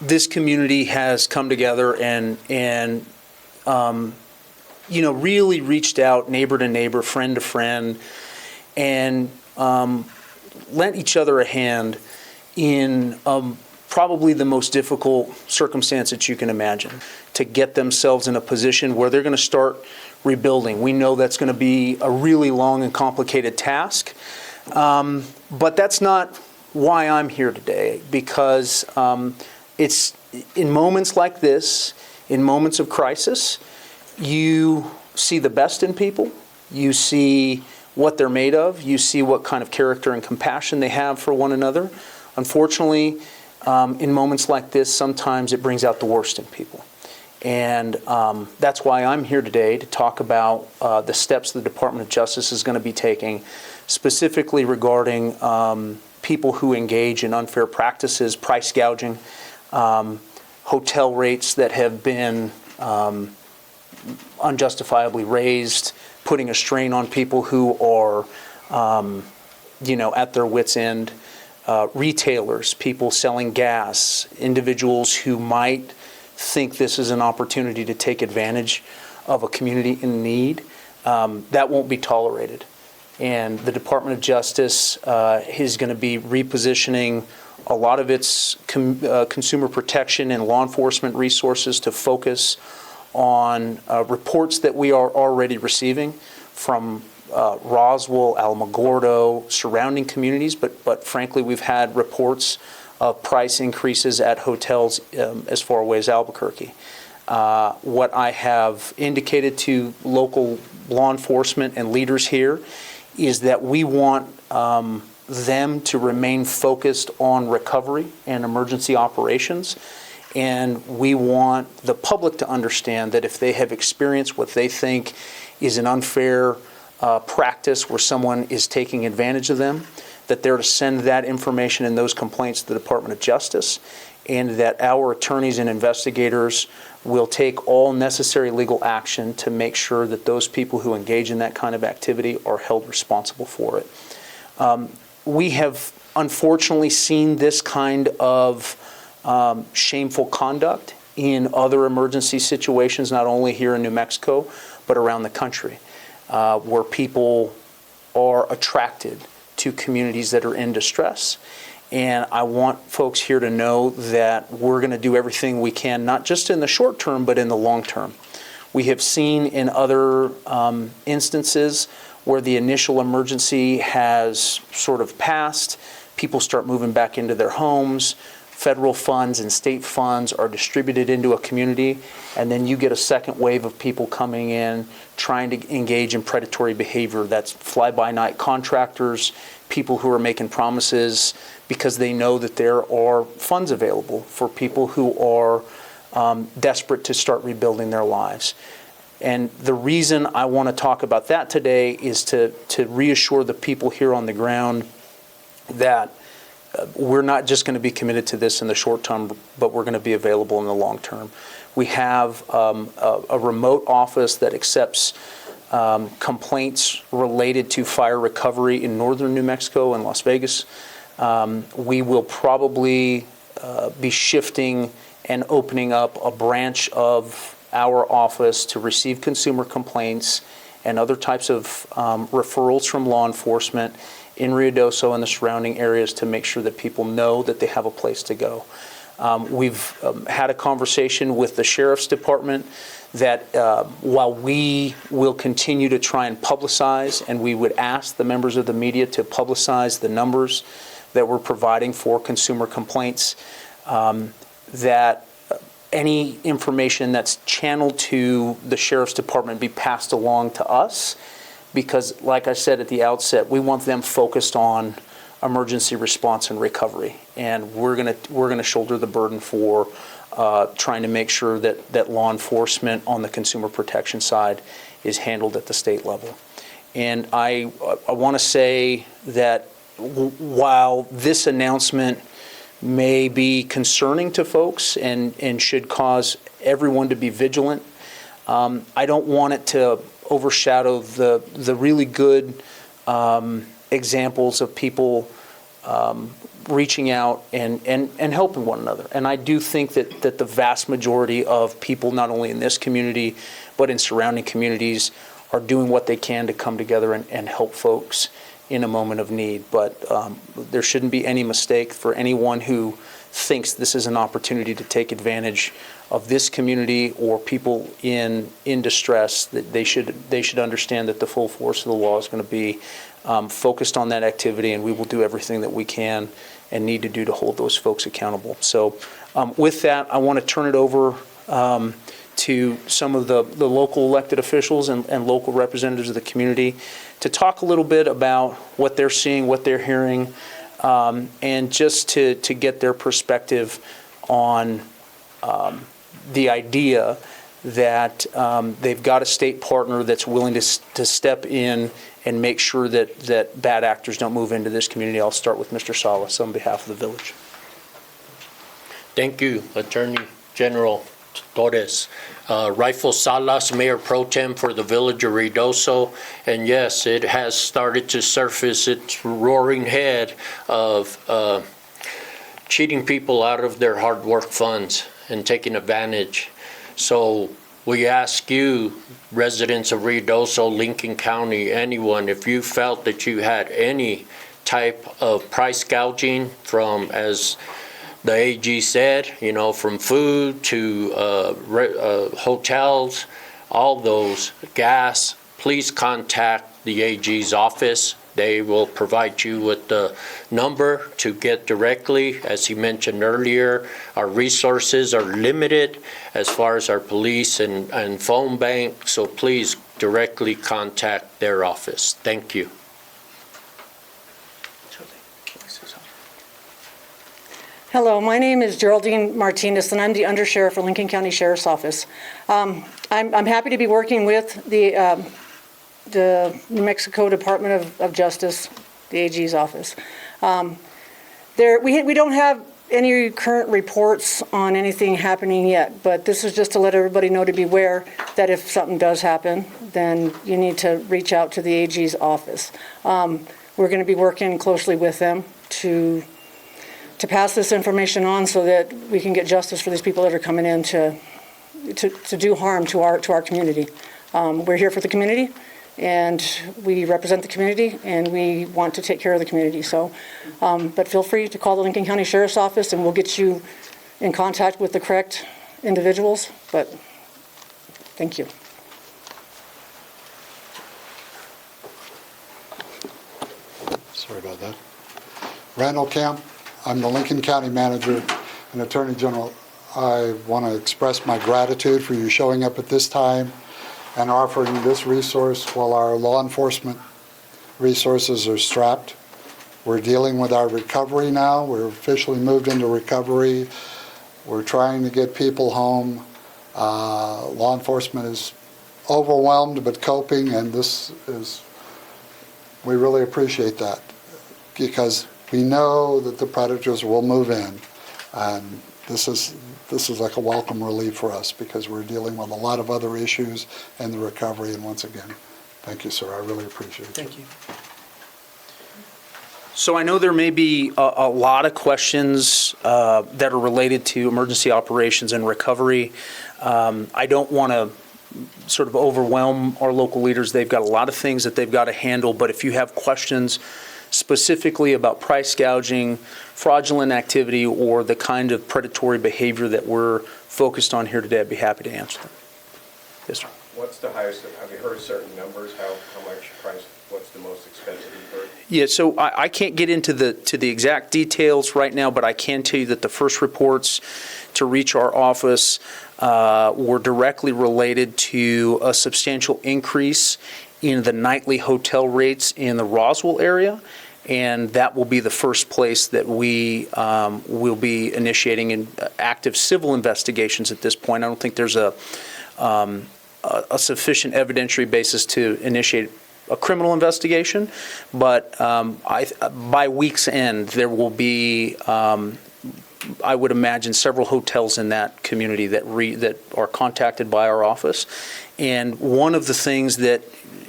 this community has come together and really reached out neighbor to neighbor, friend to friend, and lent each other a hand in probably the most difficult circumstance that you can imagine, to get themselves in a position where they're going to start rebuilding. We know that's going to be a really long and complicated task, but that's not why I'm here today, because it's in moments like this, in moments of crisis, you see the best in people, you see what they're made of, you see what kind of character and compassion they have for one another. Unfortunately, in moments like this, sometimes it brings out the worst in people. And that's why I'm here today, to talk about the steps the Department of Justice is going to be taking, specifically regarding people who engage in unfair practices, price gouging, hotel rates that have been unjustifiably raised, putting a strain on people who are, at their wits' end, retailers, people selling gas, individuals who might think this is an opportunity to take advantage of a community in need. That won't be tolerated. And the Department of Justice is going to be repositioning a lot of its consumer protection and law enforcement resources to focus on reports that we are already receiving from Roswell, Alamogordo, surrounding communities, but frankly, we've had reports of price increases at hotels as far away as Albuquerque. What I have indicated to local law enforcement and leaders here is that we want them to remain focused on recovery and emergency operations. And we want the public to understand that if they have experienced what they think is an unfair practice where someone is taking advantage of them, that they're to send that information and those complaints to the Department of Justice, and that our attorneys and investigators will take all necessary legal action to make sure that those people who engage in that kind of activity are held responsible for it. We have unfortunately seen this kind of shameful conduct in other emergency situations, not only here in New Mexico, but around the country, where people are attracted to communities that are in distress. And I want folks here to know that we're going to do everything we can, not just in the short term, but in the long term. We have seen in other instances where the initial emergency has sort of passed, people start moving back into their homes, federal funds and state funds are distributed into a community, and then you get a second wave of people coming in trying to engage in predatory behavior. That's fly-by-night contractors, people who are making promises because they know that there are funds available for people who are desperate to start rebuilding their lives. And the reason I want to talk about that today is to reassure the people here on the ground that we're not just going to be committed to this in the short term, but we're going to be available in the long term. We have a remote office that accepts complaints related to fire recovery in northern New Mexico and Las Vegas. We will probably be shifting and opening up a branch of our office to receive consumer complaints and other types of referrals from law enforcement in Ruidoso and the surrounding areas to make sure that people know that they have a place to go. We've had a conversation with the Sheriff's Department that while we will continue to try and publicize, and we would ask the members of the media to publicize the numbers that we're providing for consumer complaints, that any information that's channeled to the Sheriff's Department be passed along to us, because like I said at the outset, we want them focused on emergency response and recovery, and we're gonna shoulder the burden for trying to make sure that law enforcement on the consumer protection side is handled at the state level. And I want to say that while this announcement may be concerning to folks and should cause everyone to be vigilant, I don't want it to overshadow the really good examples of people reaching out and helping one another. And I do think that the vast majority of people, not only in this community, but in surrounding communities, are doing what they can to come together and help folks in a moment of need. But there shouldn't be any mistake for anyone who thinks this is an opportunity to take advantage of this community or people in distress, that they should understand that the full force of the law is going to be focused on that activity, and we will do everything that we can and need to do to hold those folks accountable. So with that, I want to turn it over to some of the local elected officials and local representatives of the community to talk a little bit about what they're seeing, what they're hearing, and just to get their perspective on the idea that they've got a state partner that's willing to step in and make sure that bad actors don't move into this community. I'll start with Mr. Salas on behalf of the village. Thank you, Attorney General Torres. Rifle Salas, Mayor Pro Tem for the village of Ruidoso. And yes, it has started to surface its roaring head of cheating people out of their hard work funds and taking advantage. So we ask you, residents of Ruidoso, Lincoln County, anyone, if you felt that you had any type of price gouging from, as the AG said, from food to hotels, all those, gas, please contact the AG's office. They will provide you with the number to get directly. As he mentioned earlier, our resources are limited as far as our police and phone bank, so please directly contact their office. Thank you. Hello, my name is Geraldine Martinez, and I'm the Undersheriff for Lincoln County Sheriff's Office. I'm happy to be working with the New Mexico Department of Justice, the AG's office. We don't have any current reports on anything happening yet, but this is just to let everybody know to beware that if something does happen, then you need to reach out to the AG's office. We're going to be working closely with them to pass this information on so that we can get justice for these people that are coming in to do harm to our community. We're here for the community, and we represent the community, and we want to take care of the community. So, but feel free to call the Lincoln County Sheriff's Office, and we'll get you in contact with the correct individuals. But thank you. Sorry about that. Randall Camp. I'm the Lincoln County Manager and Attorney General. I want to express my gratitude for you showing up at this time and offering this resource while our law enforcement resources are strapped. We're dealing with our recovery now. We're officially moved into recovery. We're trying to get people home. Law enforcement is overwhelmed but coping, and we really appreciate that, because we know that the predators will move in, and this is like a welcome relief for us, because we're dealing with a lot of other issues in the recovery. And once again, thank you, sir. I really appreciate it. Thank you. So I know there may be a lot of questions that are related to emergency operations and recovery. I don't want to sort of overwhelm our local leaders. They've got a lot of things that they've got to handle, but if you have questions specifically about price gouging, fraudulent activity, or the kind of predatory behavior that we're focused on here today, I'd be happy to answer them. Yes, sir. What's the highest, have you heard certain numbers, how much price, what's the most expensive you've heard? Yeah, so I can't get into the exact details right now, but I can tell you that the first reports to reach our office were directly related to a substantial increase in the nightly hotel rates in the Roswell area, and that will be the first place that we will be initiating in active civil investigations at this point. I don't think there's a sufficient evidentiary basis to initiate a criminal investigation, but by week's end there will be, I would imagine, several hotels in that community that are contacted by our office. And one of the things that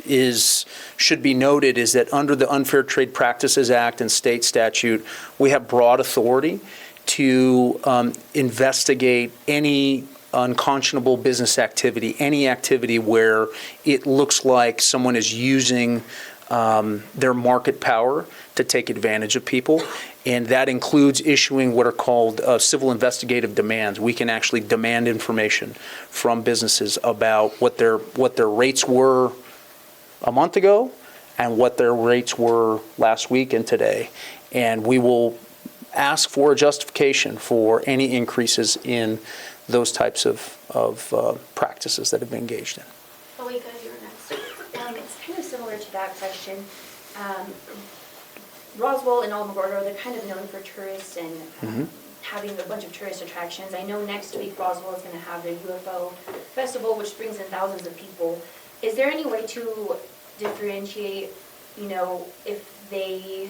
should be noted is that under the Unfair Trade Practices Act and state statute, we have broad authority to investigate any unconscionable business activity, any activity where it looks like someone is using their market power to take advantage of people. And that includes issuing what are called civil investigative demands. We can actually demand information from businesses about what their rates were a month ago and what their rates were last week and today. And we will ask for a justification for any increases in those types of practices that have been engaged in. Malika, you're next. It's kind of similar to that question. Roswell and Alamogordo, they're kind of known for tourists and having a bunch of tourist attractions. I know next week Roswell is going to have the UFO festival, which brings in thousands of people. Is there any way to differentiate, if they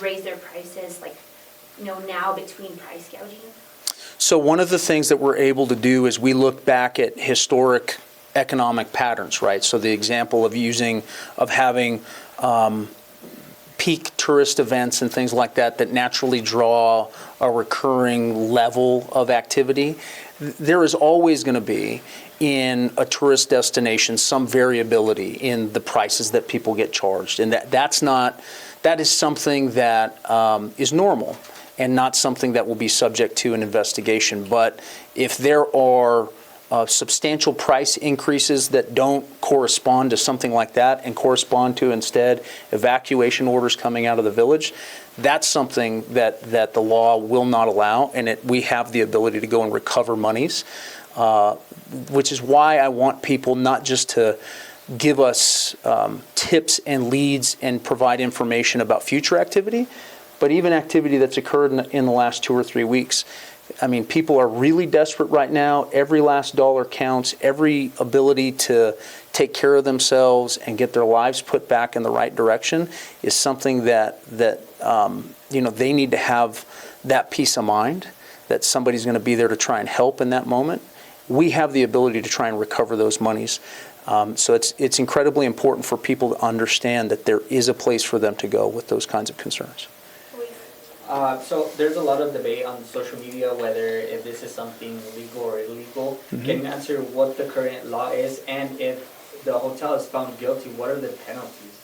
raise their prices, now between price gouging? So one of the things that we're able to do is we look back at historic economic patterns, right? So the example of having peak tourist events and things like that naturally draw a recurring level of activity. There is always going to be, in a tourist destination, some variability in the prices that people get charged. And that is something that is normal and not something that will be subject to an investigation. But if there are substantial price increases that don't correspond to something like that and correspond to instead evacuation orders coming out of the village, that's something that the law will not allow, and we have the ability to go and recover monies, which is why I want people not just to give us tips and leads and provide information about future activity, but even activity that's occurred in the last 2 or 3 weeks. I mean, people are really desperate right now. Every last dollar counts. Every ability to take care of themselves and get their lives put back in the right direction is something that they need to have that peace of mind that somebody's going to be there to try and help in that moment. We have the ability to try and recover those monies. So it's incredibly important for people to understand that there is a place for them to go with those kinds of concerns. So there's a lot of debate on social media whether if this is something legal or illegal. Can you answer what the current law is, and if the hotel is found guilty, what are the penalties?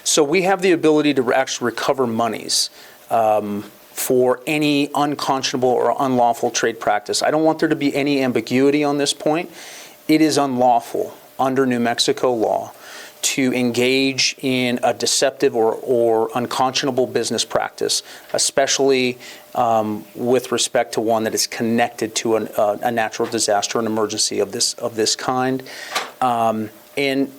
So we have the ability to actually recover monies for any unconscionable or unlawful trade practice. I don't want there to be any ambiguity on this point. It is unlawful under New Mexico law to engage in a deceptive or unconscionable business practice, especially with respect to one that is connected to a natural disaster, an emergency of this kind. And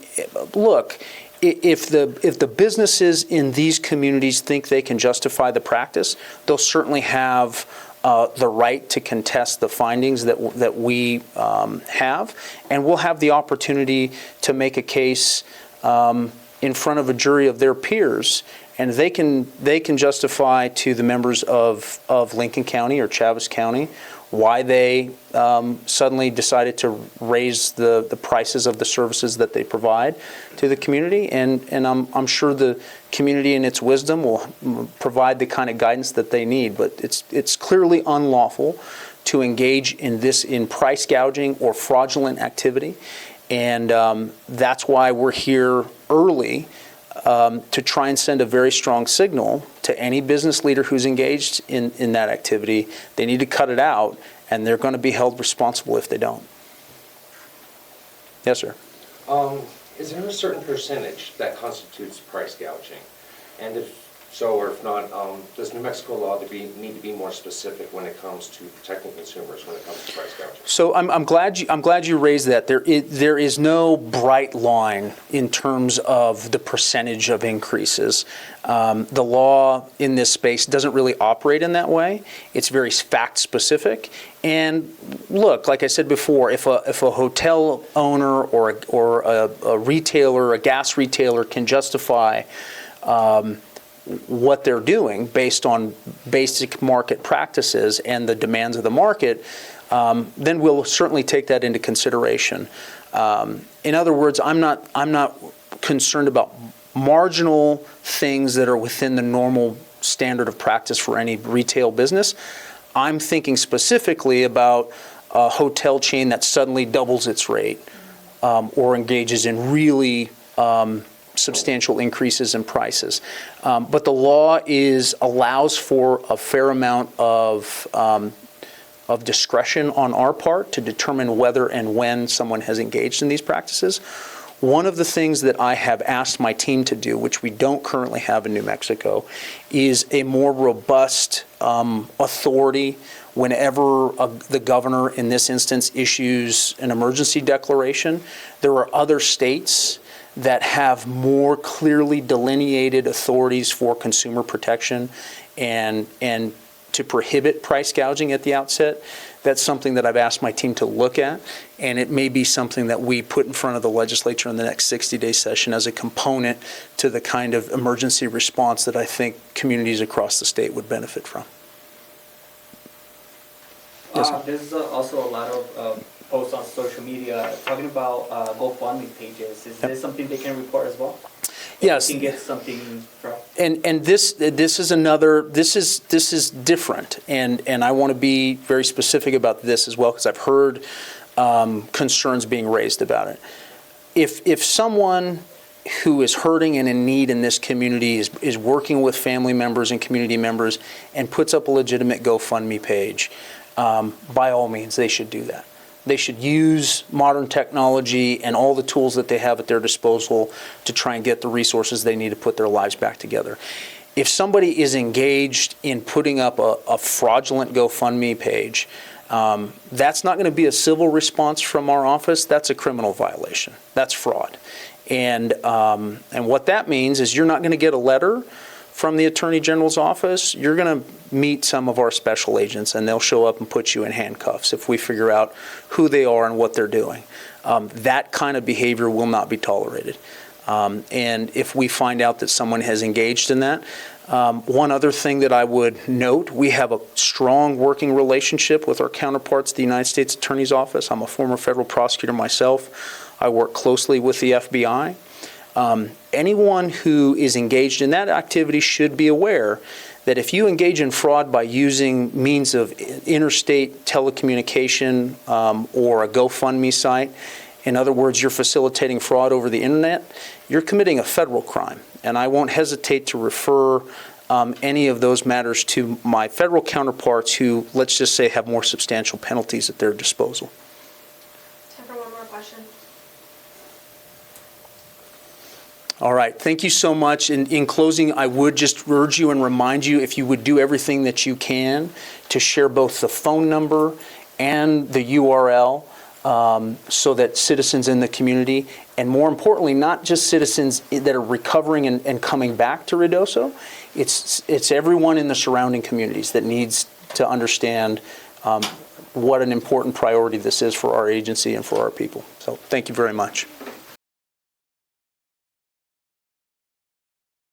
look, if the businesses in these communities think they can justify the practice, they'll certainly have the right to contest the findings that we have, and we'll have the opportunity to make a case in front of a jury of their peers, and they can justify to the members of Lincoln County or Chaves County why they suddenly decided to raise the prices of the services that they provide to the community, and I'm sure the community in its wisdom will provide the kind of guidance that they need. But it's clearly unlawful to engage in price gouging or fraudulent activity. And that's why we're here early to try and send a very strong signal to any business leader who's engaged in that activity. They need to cut it out, and they're going to be held responsible if they don't. Yes, sir. Is there a certain percentage that constitutes price gouging? And if so, or if not, does New Mexico law need to be more specific when it comes to protecting consumers when it comes to price gouging? So I'm glad you raised that. There is no bright line in terms of the percentage of increases. The law in this space doesn't really operate in that way. It's very fact specific. And look, like I said before, if a hotel owner or a retailer, a gas retailer, can justify what they're doing based on basic market practices and the demands of the market, then we'll certainly take that into consideration. And In other words, I'm not concerned about marginal things that are within the normal standard of practice for any retail business. I'm thinking specifically about a hotel chain that suddenly doubles its rate or engages in really substantial increases in prices. But the law allows for a fair amount of discretion on our part to determine whether and when someone has engaged in these practices. One of the things that I have asked my team to do, which we don't currently have in New Mexico, is a more robust authority whenever the governor, in this instance, issues an emergency declaration. There are other states that have more clearly delineated authorities for consumer protection and to prohibit price gouging at the outset. That's something that I've asked my team to look at, and it may be something that we put in front of the legislature in the next 60-day session as a component to the kind of emergency response that I think communities across the state would benefit from. Yes, sir. There's also a lot of posts on social media talking about GoFundMe pages. Is this something they can report as well? Yes. They can get something from. And this is different, and I want to be very specific about this as well, because I've heard concerns being raised about it. If someone who is hurting and in need in this community is working with family members and community members and puts up a legitimate GoFundMe page, by all means, they should do that. They should use modern technology and all the tools that they have at their disposal to try and get the resources they need to put their lives back together. If somebody is engaged in putting up a fraudulent GoFundMe page, that's not going to be a civil response from our office. That's a criminal violation. That's fraud. And what that means is you're not going to get a letter from the Attorney General's office. You're going to meet some of our special agents, and they'll show up and put you in handcuffs if we figure out who they are and what they're doing. That kind of behavior will not be tolerated. And if we find out that someone has engaged in that, one other thing that I would note, we have a strong working relationship with our counterparts at the United States Attorney's Office. I'm a former federal prosecutor myself. I work closely with the FBI. Anyone who is engaged in that activity should be aware that if you engage in fraud by using means of interstate telecommunication or a GoFundMe site, in other words, you're facilitating fraud over the internet, you're committing a federal crime. And I won't hesitate to refer any of those matters to my federal counterparts who, let's just say, have more substantial penalties at their disposal. Time for one more question. All right, thank you so much. In closing, I would just urge you and remind you, if you would do everything that you can to share both the phone number and the URL so that citizens in the community, and more importantly, not just citizens that are recovering and coming back to Ruidoso, it's everyone in the surrounding communities that needs to understand what an important priority this is for our agency and for our people. So thank you very much.